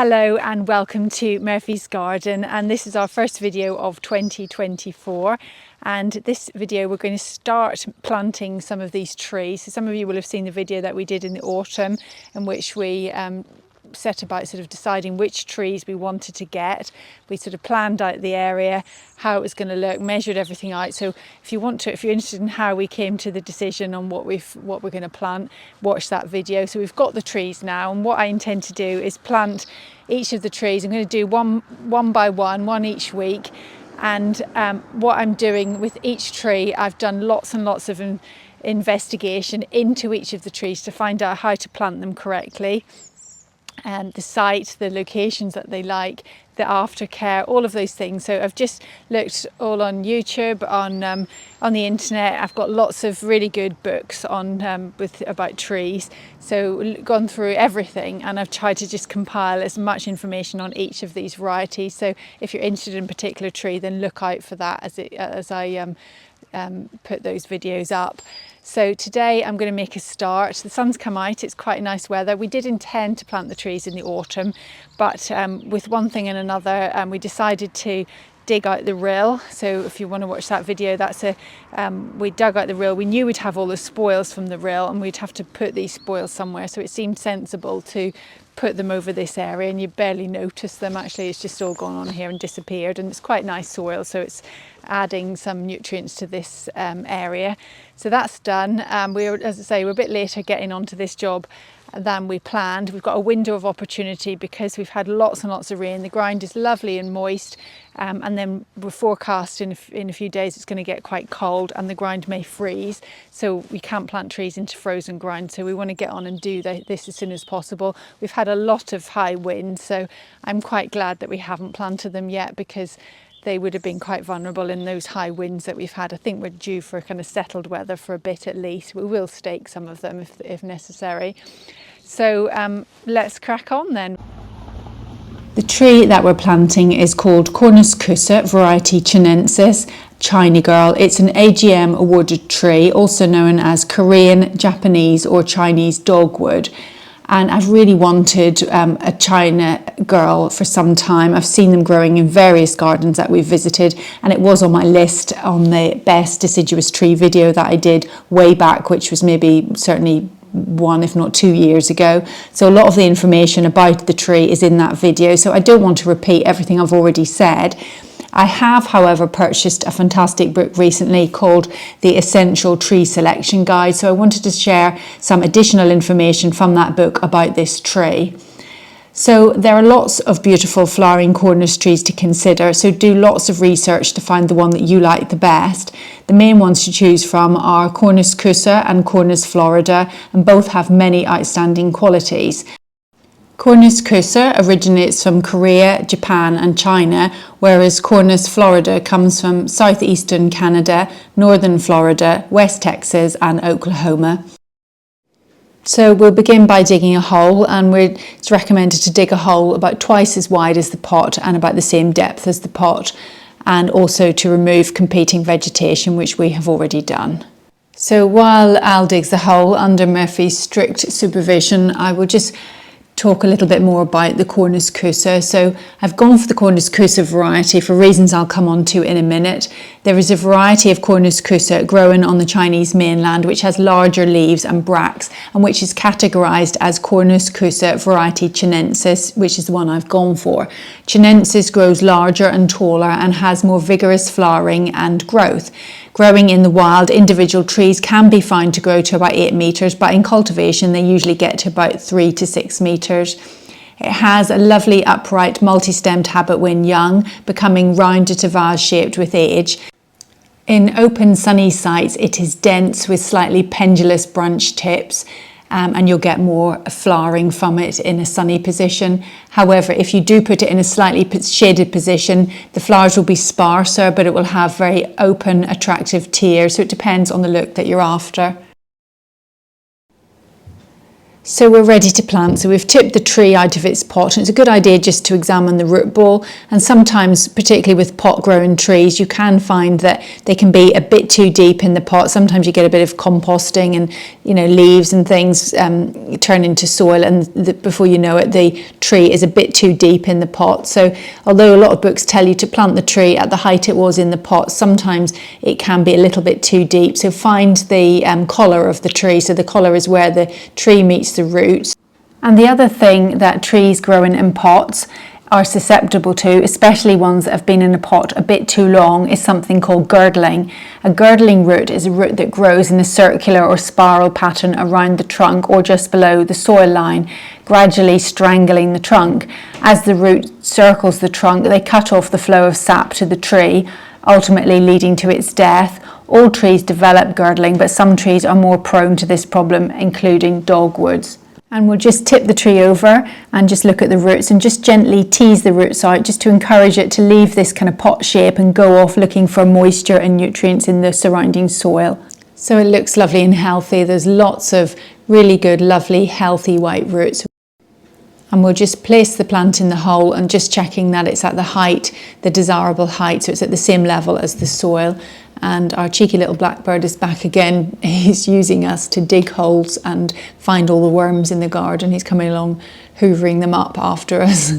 Hello and welcome to Murphy's Garden, and this is our first video of 2024, and this video we're going to start planting some of these trees. So some of you will have seen the video that we did in the autumn in which we set about sort of deciding which trees we wanted to get. We sort of planned out the area, how it was going to look, measured everything out. So if you're interested in how we came to the decision on what we're going to plant, watch that video. So we've got the trees now, and what I intend to do is plant each of the trees. I'm going to do one by one each week. And what I'm doing with each tree, I've done lots and lots of investigation into each of the trees to find out how to plant them correctly. And the site, the locations that they like, the aftercare, all of those things. So I've just looked all on YouTube, on the internet. I've got lots of really good books on about trees. So gone through everything, and I've tried to just compile as much information on each of these varieties. So if you're interested in a particular tree, then look out for that as I put those videos up. So today I'm going to make a start. The sun's come out, it's quite nice weather. We did intend to plant the trees in the autumn, but with one thing and another, we decided to dig out the rill. So if you want to watch that video, we dug out the rill. We knew we'd have all the spoils from the rill and we'd have to put these spoils somewhere, so it seemed sensible to put them over this area, and you barely notice them. Actually, it's just all gone on here and disappeared, and it's quite nice soil, so it's adding some nutrients to this area. So that's done. As I say, we're a bit later getting onto this job than we planned. We've got a window of opportunity because we've had lots and lots of rain. The ground is lovely and moist, and then we're forecast in a few days it's going to get quite cold and the ground may freeze, so we can't plant trees into frozen ground. So we want to get on and do this as soon as possible. We've had a lot of high winds, so I'm quite glad that we haven't planted them yet, because they would have been quite vulnerable in those high winds that we've had. I think we're due for kind of settled weather for a bit at least. We will stake some of them if necessary. So let's crack on then. The tree that we're planting is called Cornus Kousa, variety chinensis, China Girl. It's an AGM awarded tree, also known as Korean, Japanese or Chinese dogwood. And I've really wanted a China Girl for some time. I've seen them growing in various gardens that we've visited, and it was on my list on the best deciduous tree video that I did way back, which was certainly 1 if not 2 years ago. So a lot of the information about the tree is in that video, so I don't want to repeat everything I've already said. I have, however, purchased a fantastic book recently called The Essential Tree Selection Guide, so I wanted to share some additional information from that book about this tree. So there are lots of beautiful flowering Cornus trees to consider, so do lots of research to find the one that you like the best. The main ones to choose from are Cornus Kousa and Cornus Florida, and both have many outstanding qualities. Cornus Kousa originates from Korea, Japan and China, whereas Cornus Florida comes from southeastern Canada, northern Florida, West Texas and Oklahoma. So we'll begin by digging a hole, and it's recommended to dig a hole about twice as wide as the pot and about the same depth as the pot, and also to remove competing vegetation, which we have already done. So while Al digs the hole under Murphy's strict supervision, I will just talk a little bit more about the Cornus Kousa. So I've gone for the Cornus Kousa variety for reasons I'll come on to in a minute. There is a variety of Cornus Kousa growing on the Chinese mainland which has larger leaves and bracts, and which is categorised as Cornus Kousa variety chinensis, which is the one I've gone for. Chinensis grows larger and taller and has more vigorous flowering and growth. Growing in the wild, individual trees can be found to grow to about 8 metres, but in cultivation they usually get to about 3 to 6 metres. It has a lovely upright multi-stemmed habit when young, becoming rounded to vase shaped with age. In open sunny sites it is dense with slightly pendulous branch tips, and you'll get more flowering from it in a sunny position. However, if you do put it in a slightly shaded position, the flowers will be sparser, but it will have very open, attractive tiers, so it depends on the look that you're after. So we're ready to plant. So we've tipped the tree out of its pot, and it's a good idea just to examine the root ball. And sometimes, particularly with pot growing trees, you can find that they can be a bit too deep in the pot. Sometimes you get a bit of composting and, you know, leaves and things turn into soil, and before you know it, the tree is a bit too deep in the pot. So although a lot of books tell you to plant the tree at the height it was in the pot, sometimes it can be a little bit too deep. So find the collar of the tree. So the collar is where the tree meets the roots. And the other thing that trees growing in pots are susceptible to, especially ones that have been in a pot a bit too long, is something called girdling. A girdling root is a root that grows in a circular or spiral pattern around the trunk or just below the soil line, gradually strangling the trunk. As the root circles the trunk, they cut off the flow of sap to the tree, ultimately leading to its death. All trees develop girdling, but some trees are more prone to this problem, including dogwoods. And we'll just tip the tree over and just look at the roots and just gently tease the roots out, just to encourage it to leave this kind of pot shape and go off looking for moisture and nutrients in the surrounding soil. So it looks lovely and healthy. There's lots of really good, lovely, healthy white roots. And we'll just place the plant in the hole and just checking that it's at the height, the desirable height, so it's at the same level as the soil. And our cheeky little blackbird is back again. He's using us to dig holes and find all the worms in the garden. He's coming along, hoovering them up after us.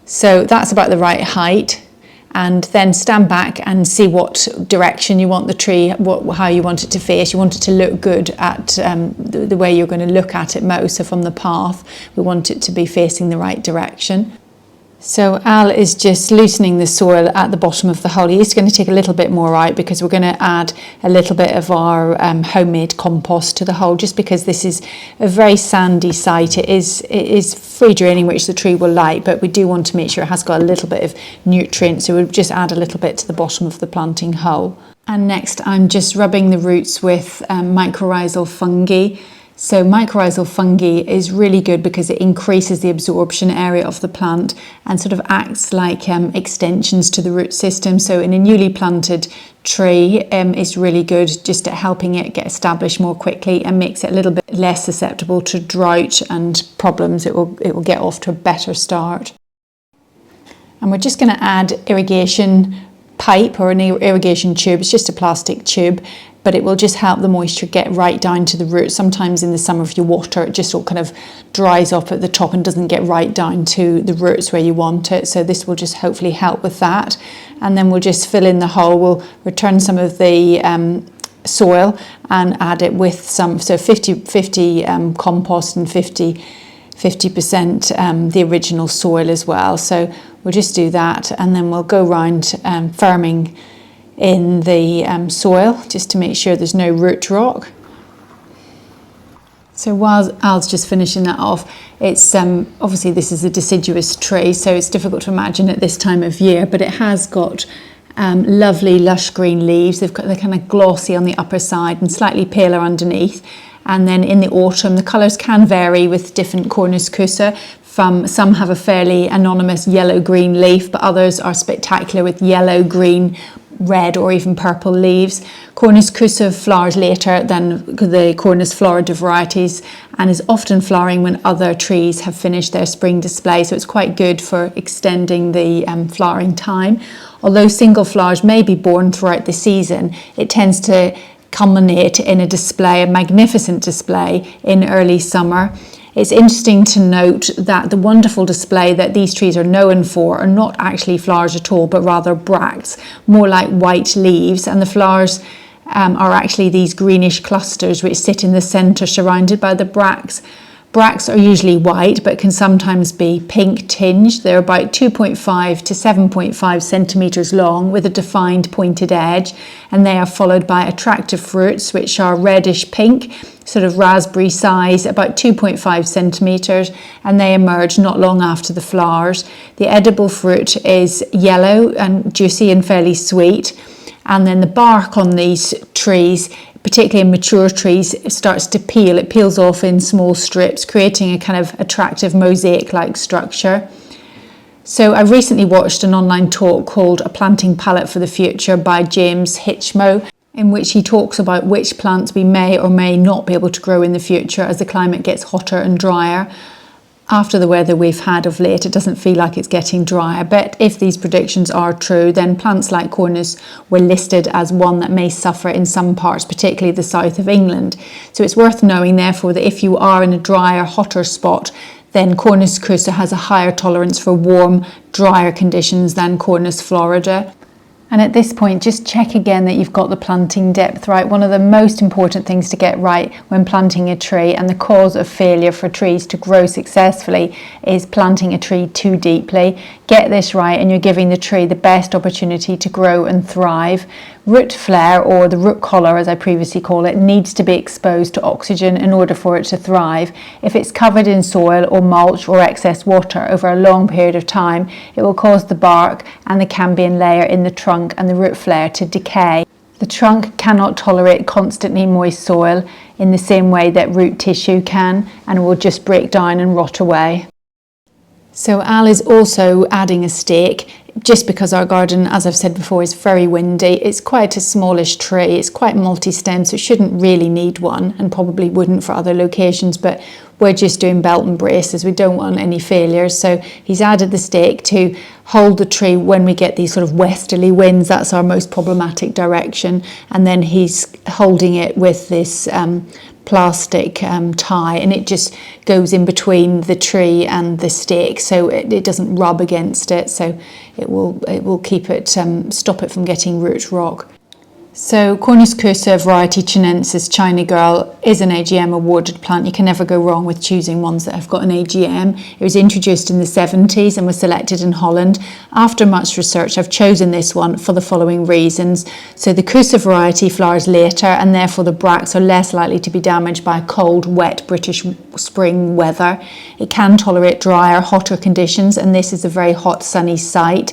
So that's about the right height. And then stand back and see what direction you want the tree, how you want it to face. You want it to look good at the way you're going to look at it most. So from the path, we want it to be facing the right direction. So Al is just loosening the soil at the bottom of the hole. He's going to take a little bit more out because we're going to add a little bit of our homemade compost to the hole, just because this is a very sandy site. It is free draining, which the tree will like, but we do want to make sure it has got a little bit of nutrient, so we'll just add a little bit to the bottom of the planting hole. And next I'm just rubbing the roots with mycorrhizal fungi. So mycorrhizal fungi is really good because it increases the absorption area of the plant and sort of acts like extensions to the root system. So in a newly planted tree, it's really good just at helping it get established more quickly and makes it a little bit less susceptible to drought and problems. It will get off to a better start. And we're just going to add irrigation pipe or an irrigation tube. It's just a plastic tube, but it will just help the moisture get right down to the roots. Sometimes in the summer, if you water, it just all kind of dries up at the top and doesn't get right down to the roots where you want it. So this will just hopefully help with that. And then we'll just fill in the hole. We'll return some of the soil and add it with some, so 50-50 compost and 50% the original soil as well. So we'll just do that, and then we'll go round firming in the soil just to make sure there's no root rock. So while Al's just finishing that off, it's obviously this is a deciduous tree, so it's difficult to imagine at this time of year, but it has got lovely lush green leaves. They're kind of glossy on the upper side and slightly paler underneath. And then in the autumn, the colours can vary with different Cornus Kousa. Some have a fairly anonymous yellow-green leaf, but others are spectacular with yellow, green, red or even purple leaves. Cornus Kousa flowers later than the Cornus florida varieties and is often flowering when other trees have finished their spring display, so it's quite good for extending the flowering time. Although single flowers may be born throughout the season, it tends to culminate in a display, a magnificent display in early summer. It's interesting to note that the wonderful display that these trees are known for are not actually flowers at all, but rather bracts, more like white leaves, and the flowers are actually these greenish clusters which sit in the centre surrounded by the bracts. Bracts are usually white but can sometimes be pink tinged. They're about 2.5 to 7.5 centimetres long with a defined pointed edge, and they are followed by attractive fruits which are reddish pink, sort of raspberry size, about 2.5 centimetres, and they emerge not long after the flowers. The edible fruit is yellow and juicy and fairly sweet, and then the bark on these trees, particularly in mature trees, it starts to peel. It peels off in small strips, creating a kind of attractive mosaic-like structure. So I recently watched an online talk called A Planting Palette for the Future by James Hitchmo. in which he talks about which plants we may or may not be able to grow in the future as the climate gets hotter and drier. After the weather we've had of late, it doesn't feel like it's getting drier, but if these predictions are true, then plants like Cornus were listed as one that may suffer in some parts, particularly the south of England. So it's worth knowing, therefore, that if you are in a drier, hotter spot, then Cornus Kousa has a higher tolerance for warm, drier conditions than Cornus florida. And at this point, just check again that you've got the planting depth right. One of the most important things to get right when planting a tree, and the cause of failure for trees to grow successfully, is planting a tree too deeply. Get this right and you're giving the tree the best opportunity to grow and thrive. Root flare, or the root collar as I previously call it, needs to be exposed to oxygen in order for it to thrive. If it's covered in soil or mulch or excess water over a long period of time, it will cause the bark and the cambium layer in the trunk and the root flare to decay. The trunk cannot tolerate constantly moist soil in the same way that root tissue can, and will just break down and rot away. So Al is also adding a stake, just because our garden, as I've said before, is very windy. It's quite a smallish tree, it's quite multi-stem, so it shouldn't really need one, and probably wouldn't for other locations, but we're just doing belt and braces, we don't want any failures. So he's added the stake to hold the tree when we get these sort of westerly winds. That's our most problematic direction, and then he's holding it with this plastic tie, and it just goes in between the tree and the stake, so it doesn't rub against it, so it will keep it, stop it from getting root rot. So Cornus Kousa variety chinensis China Girl is an AGM awarded plant. You can never go wrong with choosing ones that have got an AGM. It was introduced in the 70s and was selected in Holland. After much research, I've chosen this one for the following reasons. So the Kousa variety flowers later, and therefore the bracts are less likely to be damaged by cold, wet British spring weather. It can tolerate drier, hotter conditions, and this is a very hot, sunny site.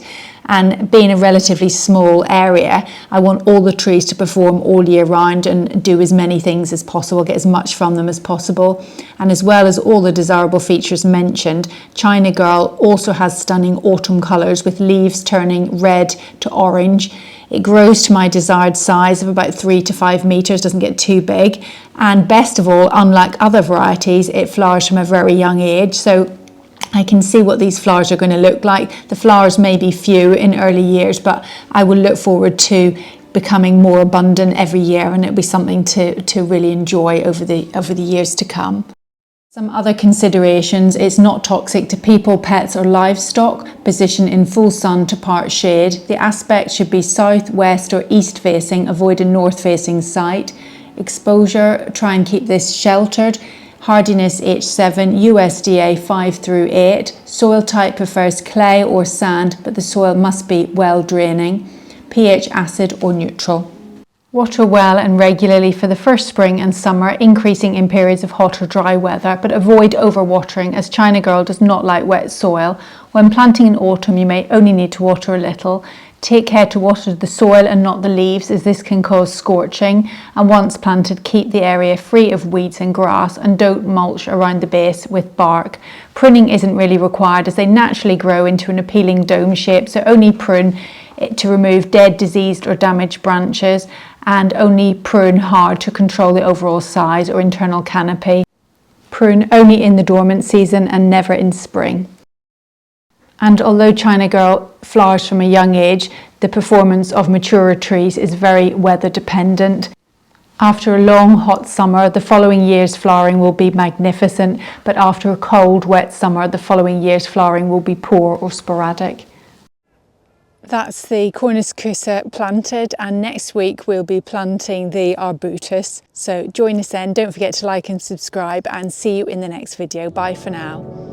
And being a relatively small area, I want all the trees to perform all year round and do as many things as possible, get as much from them as possible. And as well as all the desirable features mentioned, China Girl also has stunning autumn colours with leaves turning red to orange. It grows to my desired size of about 3 to 5 metres, doesn't get too big. And best of all, unlike other varieties, it flowers from a very young age. So I can see what these flowers are going to look like. The flowers may be few in early years, but I will look forward to becoming more abundant every year, and it'll be something to really enjoy over the years to come. Some other considerations: it's not toxic to people, pets or livestock, positioned in full sun to part shade. The aspect should be south, west or east facing, avoid a north facing site. Exposure, try and keep this sheltered. Hardiness H7, USDA 5 through 8. Soil type prefers clay or sand, but the soil must be well draining. pH acid or neutral. Water well and regularly for the first spring and summer, increasing in periods of hot or dry weather, but avoid overwatering as China Girl does not like wet soil. When planting in autumn, you may only need to water a little. Take care to water the soil and not the leaves, as this can cause scorching. And once planted, keep the area free of weeds and grass, and don't mulch around the base with bark. Pruning isn't really required as they naturally grow into an appealing dome shape, so only prune to remove dead, diseased or damaged branches, and only prune hard to control the overall size or internal canopy. Prune only in the dormant season and never in spring. And although China Girl flowers from a young age, the performance of maturer trees is very weather dependent. After a long hot summer, the following year's flowering will be magnificent, but after a cold wet summer, the following year's flowering will be poor or sporadic. That's the Cornus Kousa planted, and next week we'll be planting the arbutus. So join us then. Don't forget to like and subscribe, and see you in the next video. Bye for now.